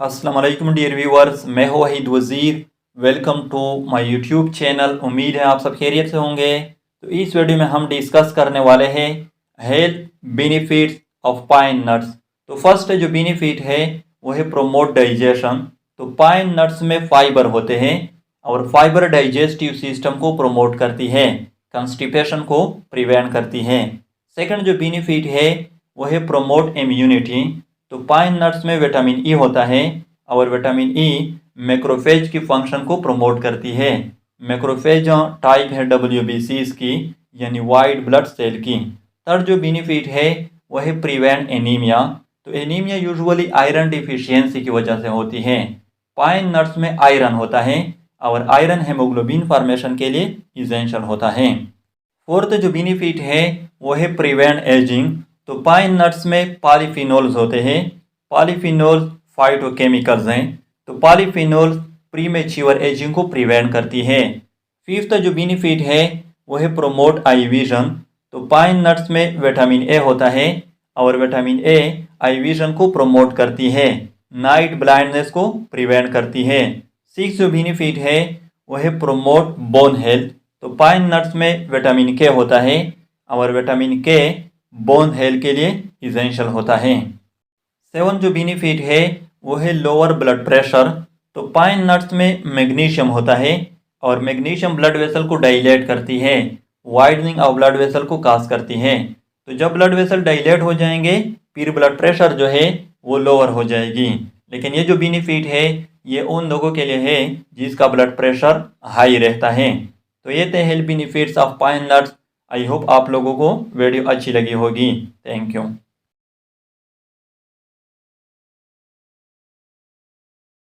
अस्सलाम वालेकुम dear viewers, मैं हूं Waheed Wazir. Welcome to my YouTube channel. उम्मीद है आप सब खैरियत से होंगे। तो इस वीडियो में हम डिस्कस करने वाले हैं health benefits of pine nuts. तो फर्स्ट जो बेनिफिट है वो है प्रोमोट डाइजेशन। तो पाइन नट्स में फाइबर होते हैं और फाइबर डाइजेस्टिव सिस्टम को प्रोमोट करती है, कंस्टिपेशन को प्रिवेंट करती है। सेकंड जो बेनिफिट है वो है प्रोमोट इम्यूनिटी। तो पाइन नट्स में विटामिन ई होता है और विटामिन ई मैक्रोफेज की फंक्शन को प्रमोट करती है। मैक्रोफेज टाइप है WBCs की, यानी वाइट ब्लड सेल की। थर्ड जो बेनिफिट है वह है प्रिवेंट एनीमिया। तो एनीमिया यूजुअली आयरन डिफिशियंसी की वजह से होती है। पाइन नट्स में आयरन होता है और आयरन हेमोग्लोबिन फॉर्मेशन के लिए इसेंशियल होता है। फोर्थ जो बेनिफिट है वो है प्रिवेंट एजिंग। तो पाइन नट्स में पॉलीफिनोल्स होते हैं। पॉलीफिनोल्स फाइटोकेमिकल्स हैं। तो पॉलीफिनोल्स प्रीमेच्योर एजिंग को प्रिवेंट करती है। फिफ्थ जो बेनिफिट है वो है प्रोमोट आई विजन। तो पाइन नट्स में विटामिन ए होता है और विटामिन ए आई विजन को प्रोमोट करती है, नाइट ब्लाइंडनेस को प्रिवेंट करती है। सिक्स जो बेनिफिट है वो है प्रोमोट बोन हेल्थ। तो पाइन नट्स में विटामिन के होता है और विटामिन के बोन हेल्थ के लिए इसेंशियल होता है। सेवन जो बेनिफिट है वो है लोअर ब्लड प्रेशर। तो पाइन नट्स में मैग्नीशियम होता है और मैग्नीशियम ब्लड वेसल को डाइलेट करती है, वाइडनिंग ऑफ ब्लड वेसल को काज करती है। तो जब ब्लड वेसल डाइलेट हो जाएंगे फिर ब्लड प्रेशर जो है वो लोअर हो जाएगी। लेकिन ये जो बेनिफिट है ये उन लोगों के लिए है जिसका ब्लड प्रेशर हाई रहता है। तो ये थे health benefits of pine nuts. I hope आप लोगों को वीडियो अच्छी लगी होगी। Thank you.